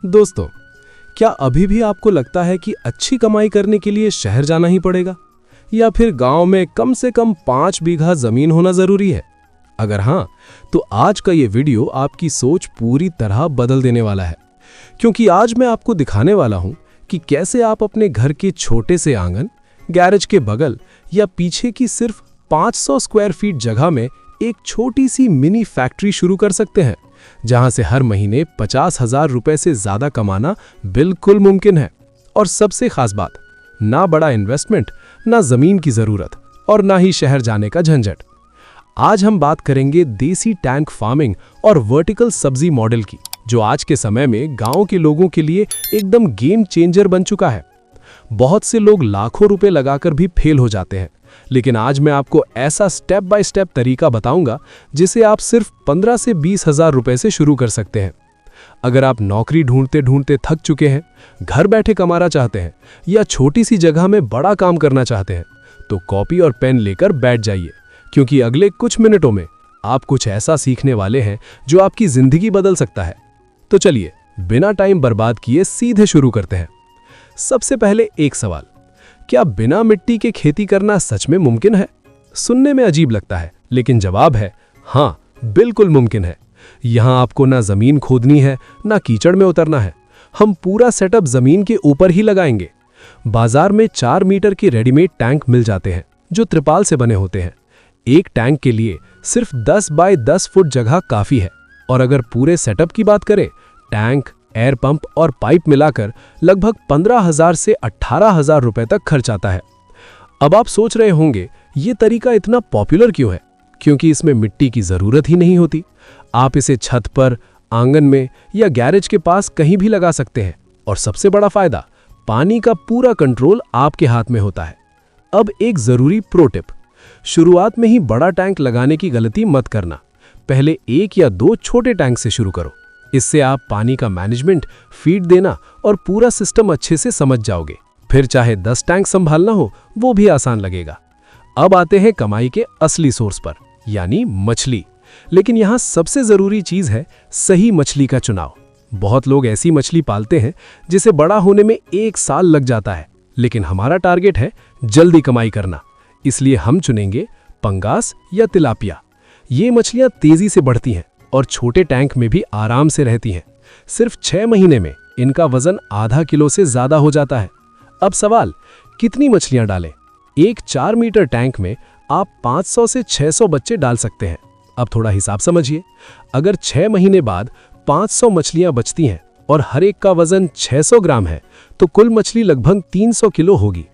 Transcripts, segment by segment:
दोस्तों, क्या अभी भी आपको लगता है कि अच्छी कमाई करने के लिए शहर जाना ही पड़ेगा या फिर गांव में कम से कम 5 बीघा जमीन होना जरूरी है? अगर हाँ, तो आज का ये वीडियो आपकी सोच पूरी तरह बदल देने वाला है, क्योंकि आज मैं आपको दिखाने वाला हूं कि कैसे आप अपने घर के छोटे से आंगन, गैरेज के बगल या पीछे की सिर्फ 500 स्क्वायर फीट जगह में एक छोटी सी मिनी फैक्ट्री शुरू कर सकते हैं, जहां से हर महीने 50,000 रुपए से ज्यादा कमाना बिल्कुल मुमकिन है। और सबसे खास बात, ना बड़ा इन्वेस्टमेंट, ना जमीन की जरूरत और ना ही शहर जाने का झंझट। आज हम बात करेंगे देसी टैंक फार्मिंग और वर्टिकल सब्जी मॉडल की, जो आज के समय में गांव के लोगों के लिए एकदम गेम चेंजर बन चुका है। बहुत से लोग लाखों रुपए लगाकर भी फेल हो जाते हैं, लेकिन आज मैं आपको ऐसा स्टेप बाय स्टेप तरीका बताऊंगा जिसे आप सिर्फ 15 से 20,000 रुपए से शुरू कर सकते हैं। अगर आप नौकरी ढूंढते ढूंढते थक चुके हैं, घर बैठे कमाना चाहते हैं या छोटी सी जगह में बड़ा काम करना चाहते हैं, तो कॉपी और पेन लेकर बैठ जाइए, क्योंकि अगले कुछ मिनटों में आप कुछ ऐसा सीखने वाले हैं जो आपकी जिंदगी बदल सकता है। तो चलिए, बिना टाइम बर्बाद किए सीधे शुरू करते हैं। सबसे पहले एक सवाल, क्या बिना मिट्टी के खेती करना सच में मुमकिन है? सुनने में अजीब लगता है, लेकिन जवाब है हाँ, बिल्कुल मुमकिन है। यहां आपको ना जमीन खोदनी है, ना कीचड़ में उतरना है। हम पूरा सेटअप जमीन के ऊपर ही लगाएंगे। बाजार में 4 मीटर के रेडीमेड टैंक मिल जाते हैं, जो त्रिपाल से बने होते हैं। एक टैंक के लिए सिर्फ 10 बाय 10 फुट जगह काफी है। और अगर पूरे सेटअप की बात करें, टैंक, एयर पंप और पाइप मिलाकर लगभग 15,000 से 18,000 रुपए तक खर्च आता है। अब आप सोच रहे होंगे, ये तरीका इतना पॉपुलर क्यों है? क्योंकि इसमें मिट्टी की जरूरत ही नहीं होती। आप इसे छत पर, आंगन में या गैरेज के पास कहीं भी लगा सकते हैं। और सबसे बड़ा फायदा, पानी का पूरा कंट्रोल आपके हाथ में होता है। अब एक जरूरी प्रो टिप, शुरुआत में ही बड़ा टैंक लगाने की गलती मत करना। पहले 1 या 2 छोटे टैंक से शुरू करो। इससे आप पानी का मैनेजमेंट, फीड देना और पूरा सिस्टम अच्छे से समझ जाओगे। फिर चाहे 10 टैंक संभालना हो, वो भी आसान लगेगा। अब आते हैं कमाई के असली सोर्स पर, यानी मछली। लेकिन यहाँ सबसे जरूरी चीज है सही मछली का चुनाव। बहुत लोग ऐसी मछली पालते हैं जिसे बड़ा होने में 1 साल लग जाता है, लेकिन हमारा टारगेट है जल्दी कमाई करना। इसलिए हम चुनेंगे पंगास या तिलापिया। ये मछलियां तेजी से बढ़ती हैं और छोटे टैंक में भी आराम से रहती हैं। सिर्फ 6 महीने में इनका वजन आधा किलो से ज्यादा हो जाता है। अब सवाल, कितनी मछलियां डालें? एक 4 मीटर टैंक में आप 500 से 600 बच्चे डाल सकते हैं। अब थोड़ा हिसाब समझिए। अगर 6 महीने बाद 500 मछलियां बचती हैं और हर एक का वजन 600 ग्राम है, तो कुल मछली लगभग 300 किलो होगी।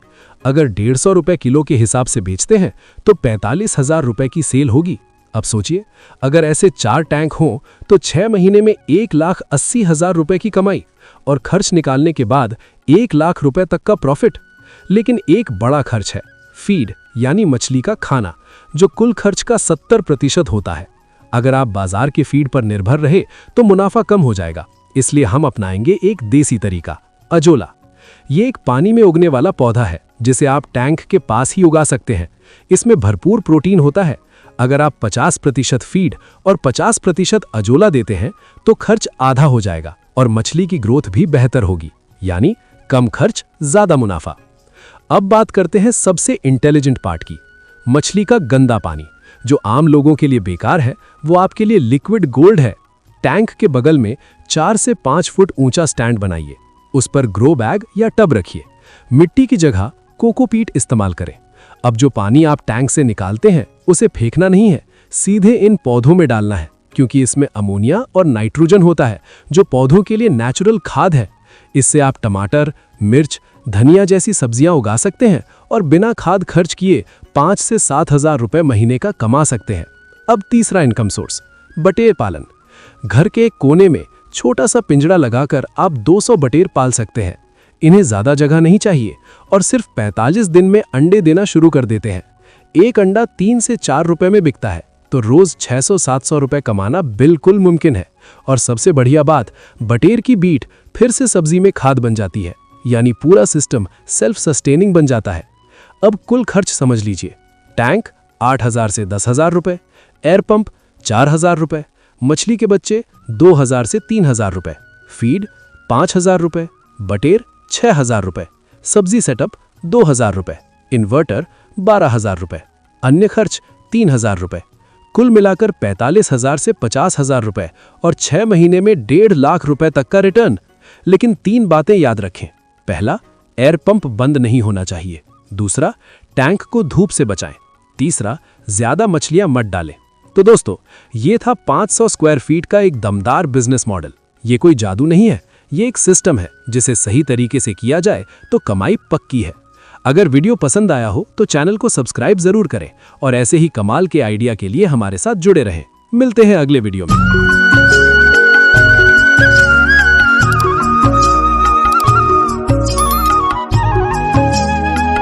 अगर 150 रुपए किलो के हिसाब से बेचते हैं तो 45,000 रुपए की सेल होगी। अब सोचिए, अगर ऐसे 4 टैंक हों तो 6 महीने में 1,80,000 रुपए की कमाई और खर्च निकालने के बाद 1 लाख रुपए तक का प्रॉफिट। लेकिन एक बड़ा खर्च है फीड, यानी मछली का खाना, जो कुल खर्च का 70% होता है। अगर आप बाजार के फीड पर निर्भर रहे तो मुनाफा कम हो जाएगा। इसलिए हम अपनाएंगे एक देसी तरीका, अजोला। ये एक पानी में उगने वाला पौधा है जिसे आप टैंक के पास ही उगा सकते हैं। इसमें भरपूर प्रोटीन होता है। अगर आप 50% फीड और 50% अजोला देते हैं तो खर्च आधा हो जाएगा और मछली की ग्रोथ भी बेहतर होगी, यानी कम खर्च, ज्यादा मुनाफा। अब बात करते हैं सबसे इंटेलिजेंट पार्ट की, मछली का गंदा पानी। जो आम लोगों के लिए बेकार है, वो आपके लिए लिक्विड गोल्ड है। टैंक के बगल में 4 से 5 फुट ऊंचा स्टैंड बनाइए। उस पर ग्रो बैग या टब रखिए। मिट्टी की जगह कोकोपीट इस्तेमाल करें। अब जो पानी आप टैंक से निकालते हैं उसे फेंकना नहीं है, सीधे इन पौधों में डालना है, क्योंकि इसमें अमोनिया और नाइट्रोजन होता है, जो पौधों के लिए नेचुरल खाद है। इससे आप टमाटर, मिर्च, धनिया जैसी सब्जियां उगा सकते हैं और बिना खाद खर्च किए 5 से 7,000 रुपए महीने का कमा सकते हैं। अब तीसरा इनकम सोर्स, बटेर पालन। घर के एक कोने में छोटा सा पिंजड़ा लगाकर आप 200 बटेर पाल सकते हैं। इन्हें ज्यादा जगह नहीं चाहिए और सिर्फ 45 दिन में अंडे देना शुरू कर देते हैं। एक अंडा 3 से 4 रुपए में बिकता है, तो रोज 600-700 रुपए कमाना बिल्कुल मुमकिन है। और सबसे बढ़िया बात, बटेर की बीट फिर से सब्जी में खाद बन जाती है, यानी पूरा सिस्टम सेल्फ सस्टेनिंग बन जाता है। अब कुल खर्च समझ लीजिए। टैंक 8,000 से 10,000 रुपए, एयर पंप 4,000 रुपए, मछली के बच्चे 2,000 से 3,000 रुपए, फीड 5,000 रुपए, बटेर 6,000 रुपए, सब्जी सेटअप 2,000 रुपए, इन्वर्टर 12,000 रुपए, अन्य खर्च 3,000 रुपए। कुल मिलाकर 45,000 से 50,000 रुपए और 6 महीने में 1.5 लाख रुपए तक का रिटर्न। लेकिन 3 बातें याद रखें। पहला, एयर पंप बंद नहीं होना चाहिए। दूसरा, टैंक को धूप से बचाएं। तीसरा, ज्यादा मछलियां मत डालें। तो दोस्तों, ये था 500 स्क्वायर फीट का एक दमदार बिजनेस मॉडल। ये कोई जादू नहीं है, ये एक सिस्टम है जिसे सही तरीके से किया जाए तो कमाई पक्की है। अगर वीडियो पसंद आया हो तो चैनल को सब्सक्राइब जरूर करें और ऐसे ही कमाल के आइडिया के लिए हमारे साथ जुड़े रहें। मिलते हैं अगले वीडियो में।